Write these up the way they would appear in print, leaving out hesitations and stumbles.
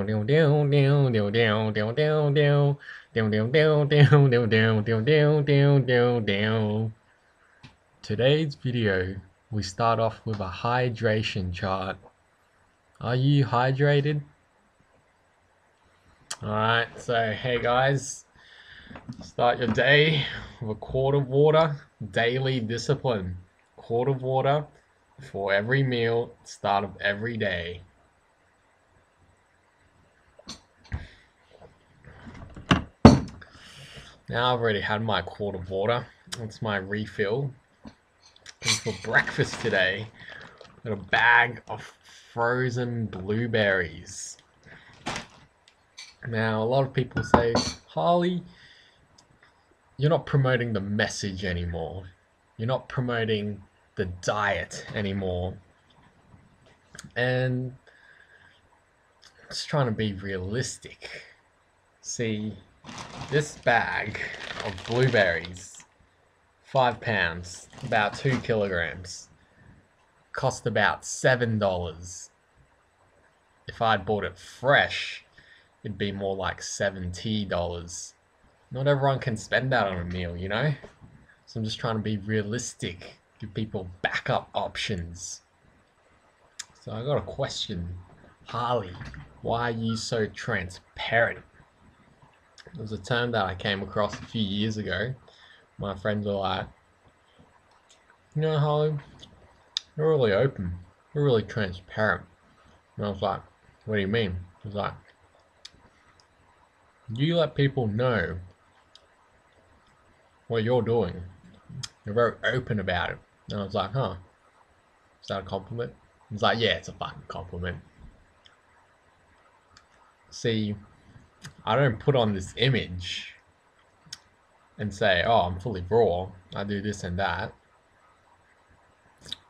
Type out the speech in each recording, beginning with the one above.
Today's video, we start off with a hydration chart. Are you hydrated? Alright, so hey guys, start your day with a quart of water. Daily discipline. Quart of water for every meal, start of every day. Now I've already had my quart of water. That's my refill. And for breakfast today, got a bag of frozen blueberries. Now, a lot of people say, Harley, you're not promoting the message anymore. You're not promoting the diet anymore. And I'm just trying to be realistic. See, this bag of blueberries, 5 pounds, about 2 kilograms, cost about $7. If I'd bought it fresh, it'd be more like $70. Not everyone can spend that on a meal, you know? So I'm just trying to be realistic, give people backup options. So I got a question. Harley, why are you so transparent? It was a term that I came across a few years ago. My friends were like, you know, Harley, you're really open. You're really transparent. And I was like, what do you mean? He was like, you let people know what you're doing. You're very open about it. And I was like, huh, is that a compliment? He's like, yeah, it's a fucking compliment. See, I don't put on this image and say, oh, I'm fully raw, I do this and that,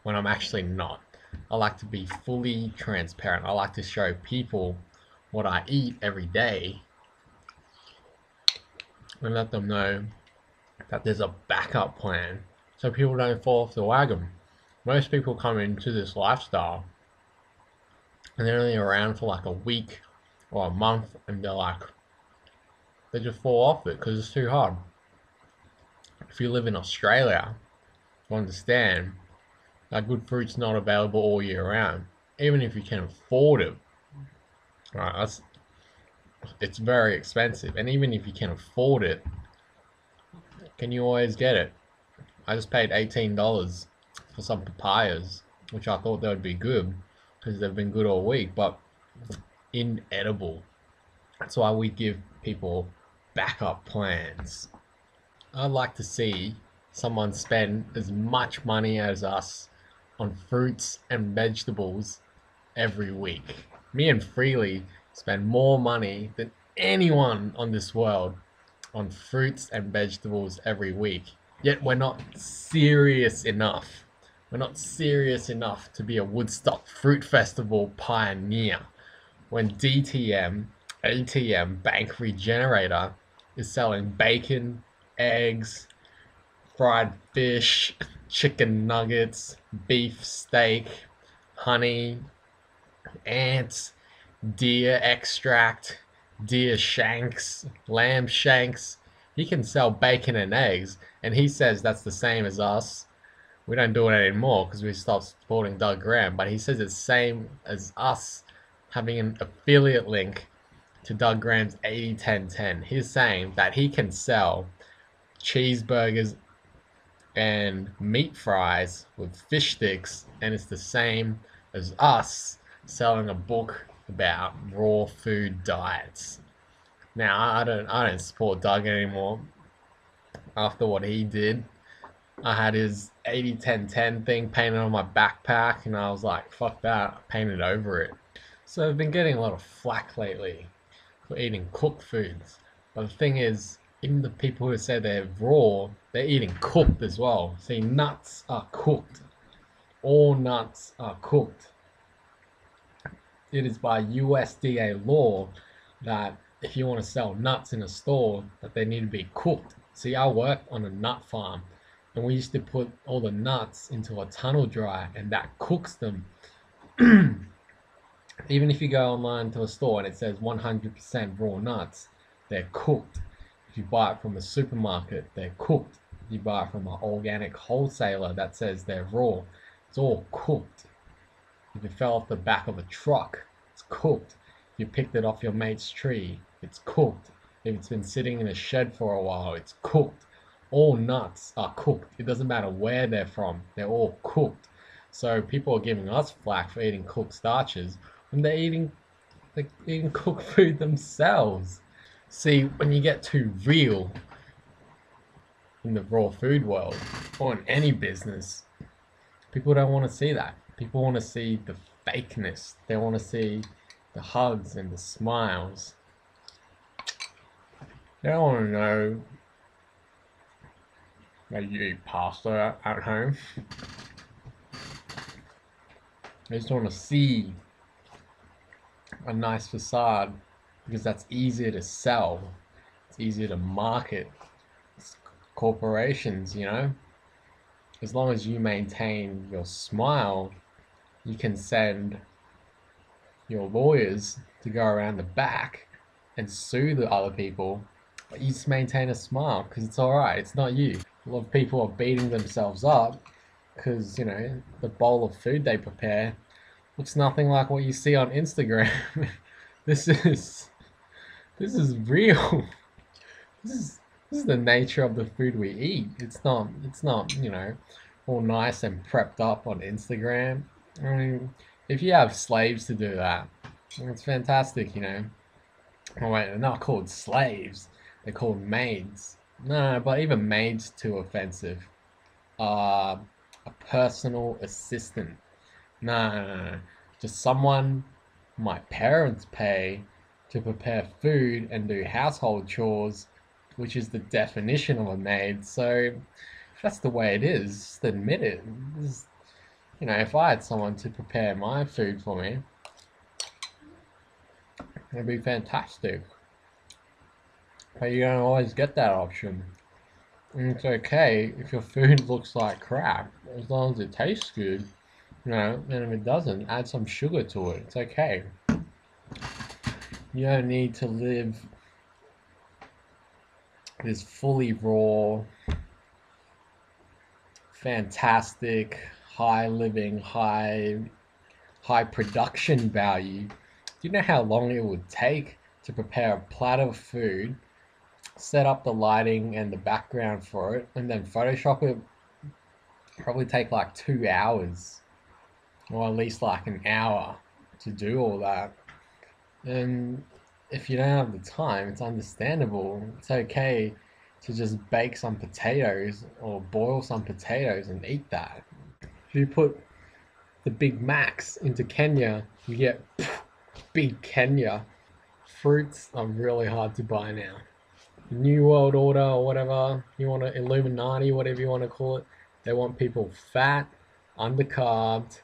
when I'm actually not. I like to be fully transparent. I like to show people what I eat every day and let them know that there's a backup plan so people don't fall off the wagon. Most people come into this lifestyle and they're only around for like a week or a month and they're like, they just fall off it because it's too hard. If you live in Australia, you understand that good fruit's not available all year round. Even if you can afford it, right, it's very expensive. And even if you can afford it, can you always get it? I just paid $18 for some papayas, which I thought they would be good because they've been good all week, but inedible. That's why we give people backup plans. I'd like to see someone spend as much money as us on fruits and vegetables every week. Me and Freely spend more money than anyone on this world on fruits and vegetables every week. Yet we're not serious enough. We're not serious enough to be a Woodstock Fruit Festival pioneer when DTM, ATM, Bank Regenerator is selling bacon, eggs, fried fish, chicken nuggets, beef steak, honey, ants, deer extract, deer shanks, lamb shanks. He can sell bacon and eggs, and he says that's the same as us. We don't do it anymore because we stopped supporting Doug Graham, but he says it's the same as us having an affiliate link to Doug Graham's 80-10-10. He's saying that he can sell cheeseburgers and meat fries with fish sticks, and it's the same as us selling a book about raw food diets. Now I don't support Doug anymore after what he did. I had his 80-10-10 thing painted on my backpack and I was like, fuck that, I painted over it. So I've been getting a lot of flack lately for eating cooked foods. But the thing is, even the people who say they're raw, they're eating cooked as well. See, nuts are cooked. All nuts are cooked. It is by USDA law that if you want to sell nuts in a store, that they need to be cooked. See, I work on a nut farm, and we used to put all the nuts into a tunnel dryer, and that cooks them Even if you go online to a store and it says 100% raw nuts, they're cooked. If you buy it from a supermarket, they're cooked. If you buy it from an organic wholesaler that says they're raw, it's all cooked. If it fell off the back of a truck, it's cooked. If you picked it off your mate's tree, it's cooked. If it's been sitting in a shed for a while, it's cooked. All nuts are cooked. It doesn't matter where they're from, they're all cooked. So people are giving us flack for eating cooked starches when they're eating cooked food themselves. See, when you get too real in the raw food world or in any business, people don't want to see that. People want to see the fakeness. They want to see the hugs and the smiles. They don't want to know that you eat pasta at home. They just want to see a nice facade because that's easier to sell. It's easier to market. It's corporations, you know. As long as you maintain your smile, you can send your lawyers to go around the back and sue the other people, but you just maintain a smile because it's alright, it's not you. A lot of people are beating themselves up because, you know, the bowl of food they prepare looks nothing like what you see on Instagram. this is this is real. This is this is the nature of the food we eat. It's not, you know, all nice and prepped up on Instagram. I mean, if you have slaves to do that, it's fantastic, you know. Oh wait, they're not called slaves. They're called maids. No, but even maids too offensive. Uh, a personal assistant. No, no, no, no. Just someone my parents pay to prepare food and do household chores, which is the definition of a maid. So if that's the way it is, just admit it. You know, if I had someone to prepare my food for me, it'd be fantastic. But you don't always get that option. And it's okay if your food looks like crap, as long as it tastes good. You know, and if it doesn't, add some sugar to it. It's okay. You don't need to live this fully raw, fantastic, high living, high production value. Do you know how long it would take to prepare a platter of food, set up the lighting and the background for it, and then Photoshop it? Probably take like 2 hours, or at least like an hour to do all that. And if you don't have the time, it's understandable. It's okay to just bake some potatoes or boil some potatoes and eat that. If you put the Big Macs into Kenya, you get Big Kenya. Fruits are really hard to buy now. New World Order or whatever you want to, Illuminati, whatever you want to call it, they want people fat, undercarbed,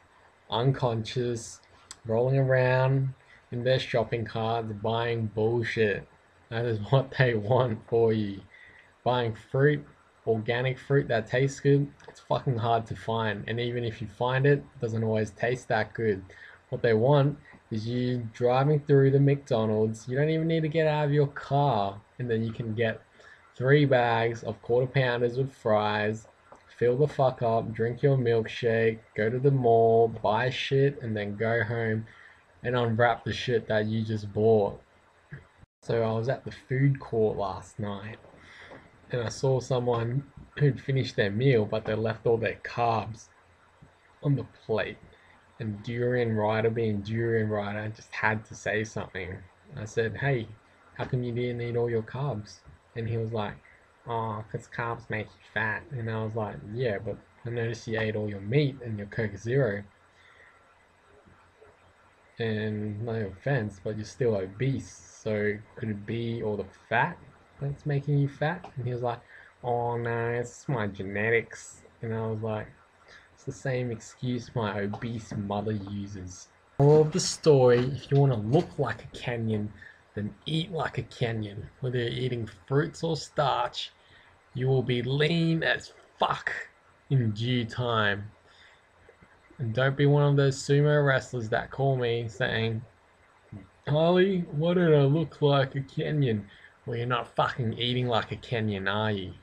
unconscious, rolling around in their shopping carts buying bullshit. That is what they want for you. Buying fruit, organic fruit that tastes good, it's fucking hard to find. And even if you find it, it doesn't always taste that good. What they want is you driving through the McDonald's. You don't even need to get out of your car, and then you can get 3 bags of quarter pounders with fries, fill the fuck up, drink your milkshake, go to the mall, buy shit, and then go home and unwrap the shit that you just bought. So I was at the food court last night and I saw someone who'd finished their meal but they left all their carbs on the plate. And Durianrider, being Durianrider, just had to say something. I said, "Hey, how come you didn't eat all your carbs?" And he was like, "Oh, because carbs make you fat." And I was like, "Yeah, but I noticed you ate all your meat and your Coke Zero. And no offense, but you're still obese. So could it be all the fat that's making you fat?" And he was like, "Oh no, it's my genetics." And I was like, "It's the same excuse my obese mother uses." Moral of the story: if you want to look like a Kenyan, then eat like a Kenyan. Whether you're eating fruits or starch, you will be lean as fuck in due time. And don't be one of those sumo wrestlers that call me saying, Ollie, why don't I look like a Kenyan? Well, you're not fucking eating like a Kenyan, are you?